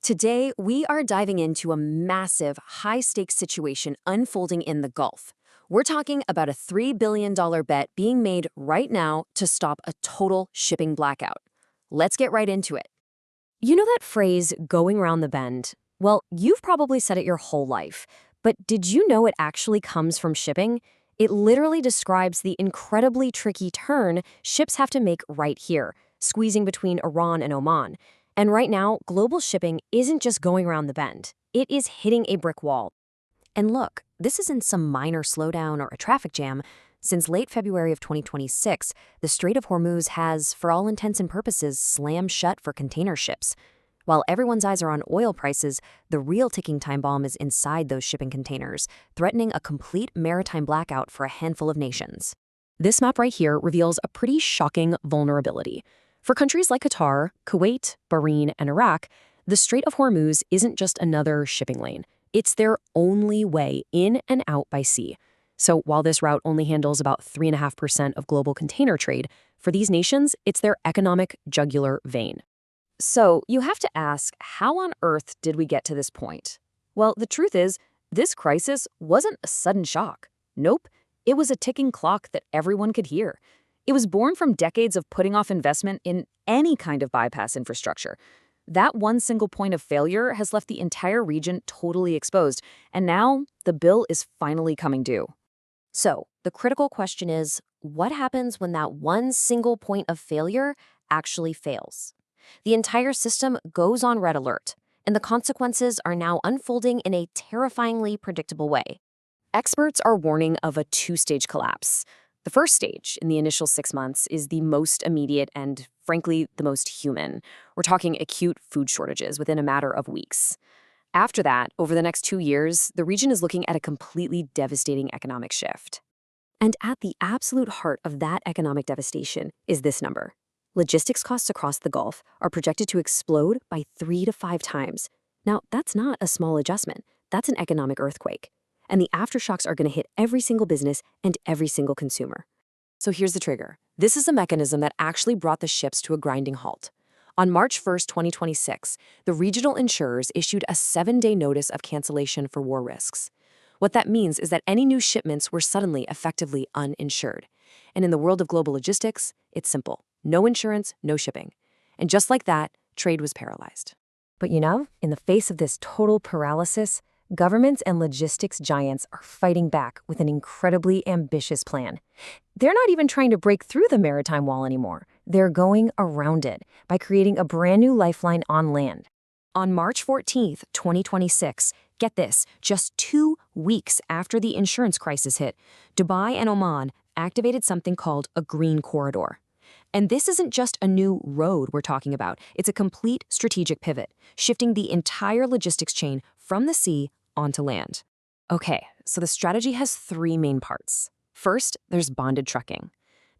Today, we are diving into a massive, high stakes situation unfolding in the Gulf. We're talking about a $3 billion bet being made right now to stop a total shipping blackout. Let's get right into it. You know that phrase, going around the bend? Well, you've probably said it your whole life. But did you know it actually comes from shipping? It literally describes the incredibly tricky turn ships have to make right here, squeezing between Iran and Oman. And right now, global shipping isn't just going around the bend. It is hitting a brick wall. And look, this isn't some minor slowdown or a traffic jam. Since late February of 2026, the Strait of Hormuz has, for all intents and purposes, slammed shut for container ships. While everyone's eyes are on oil prices, the real ticking time bomb is inside those shipping containers, threatening a complete maritime blackout for a handful of nations. This map right here reveals a pretty shocking vulnerability. For countries like Qatar, Kuwait, Bahrain, and Iraq, the Strait of Hormuz isn't just another shipping lane. It's their only way in and out by sea. So while this route only handles about 3.5% of global container trade, for these nations, it's their economic jugular vein. So you have to ask, how on earth did we get to this point? Well, the truth is, this crisis wasn't a sudden shock. Nope, it was a ticking clock that everyone could hear. It was born from decades of putting off investment in any kind of bypass infrastructure. That one single point of failure has left the entire region totally exposed, and now the bill is finally coming due. So, the critical question is, what happens when that one single point of failure actually fails? The entire system goes on red alert, and the consequences are now unfolding in a terrifyingly predictable way. Experts are warning of a two-stage collapse. The first stage, in the initial 6 months, is the most immediate and, frankly, the most human. We're talking acute food shortages within a matter of weeks. After that, over the next 2 years, the region is looking at a completely devastating economic shift. And at the absolute heart of that economic devastation is this number. Logistics costs across the Gulf are projected to explode by 3 to 5 times. Now, that's not a small adjustment. That's an economic earthquake. And the aftershocks are going to hit every single business and every single consumer. So here's the trigger. This is a mechanism that actually brought the ships to a grinding halt. On March 1st, 2026, the regional insurers issued a 7-day notice of cancellation for war risks. What that means is that any new shipments were suddenly effectively uninsured. And in the world of global logistics, it's simple. No insurance, no shipping. And just like that, trade was paralyzed. But you know, in the face of this total paralysis, governments and logistics giants are fighting back with an incredibly ambitious plan. They're not even trying to break through the maritime wall anymore. They're going around it by creating a brand new lifeline on land. On March 14th, 2026, get this, just 2 weeks after the insurance crisis hit, Dubai and Oman activated something called a green corridor. And this isn't just a new road we're talking about. It's a complete strategic pivot, shifting the entire logistics chain from the sea onto land. Okay, so the strategy has 3 main parts. First, there's bonded trucking.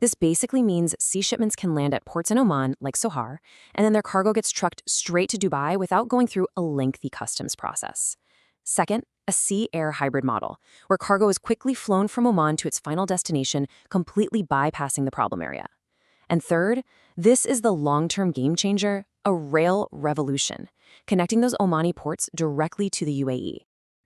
This basically means sea shipments can land at ports in Oman, like Sohar, and then their cargo gets trucked straight to Dubai without going through a lengthy customs process. Second, a sea-air hybrid model, where cargo is quickly flown from Oman to its final destination, completely bypassing the problem area. And third, this is the long-term game changer, a rail revolution, connecting those Omani ports directly to the UAE.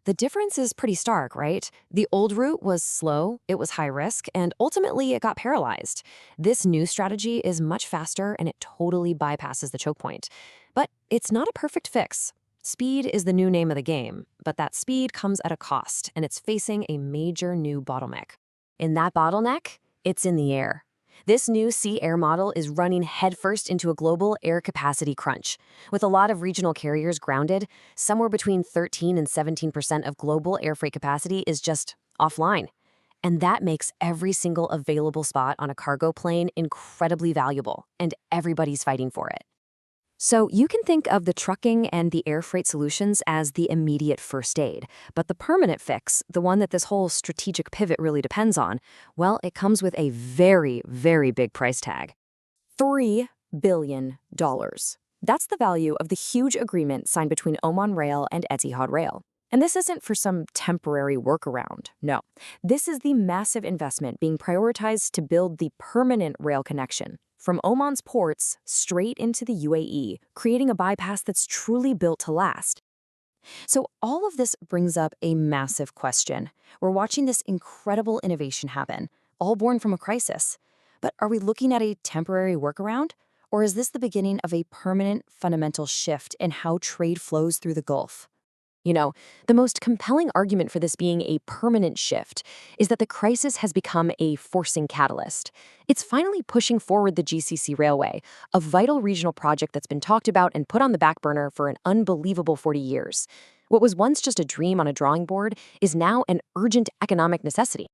The difference is pretty stark, right? The old route was slow, it was high risk, and ultimately it got paralyzed. This new strategy is much faster and it totally bypasses the choke point. But it's not a perfect fix. Speed is the new name of the game, but that speed comes at a cost, and it's facing a major new bottleneck. In that bottleneck, it's in the air. This new sea-air model is running headfirst into a global air capacity crunch. With a lot of regional carriers grounded, somewhere between 13 and 17% of global air freight capacity is just offline. And that makes every single available spot on a cargo plane incredibly valuable, and everybody's fighting for it. So you can think of the trucking and the air freight solutions as the immediate first aid. But the permanent fix, the one that this whole strategic pivot really depends on, well, it comes with a very, very big price tag. $3 billion. That's the value of the huge agreement signed between Oman Rail and Etihad Rail. And this isn't for some temporary workaround. No, this is the massive investment being prioritized to build the permanent rail connection. from Oman's ports straight into the UAE, creating a bypass that's truly built to last. So, all of this brings up a massive question. We're watching this incredible innovation happen, all born from a crisis. But are we looking at a temporary workaround? Or is this the beginning of a permanent, fundamental shift in how trade flows through the Gulf? You know, the most compelling argument for this being a permanent shift is that the crisis has become a forcing catalyst. It's finally pushing forward the GCC Railway, a vital regional project that's been talked about and put on the back burner for an unbelievable 40 years. What was once just a dream on a drawing board is now an urgent economic necessity.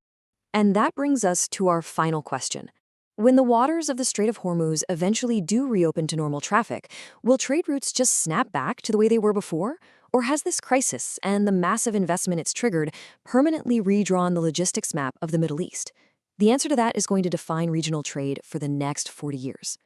And that brings us to our final question. When the waters of the Strait of Hormuz eventually do reopen to normal traffic, will trade routes just snap back to the way they were before? Or has this crisis and the massive investment it's triggered permanently redrawn the logistics map of the Middle East? The answer to that is going to define regional trade for the next 40 years.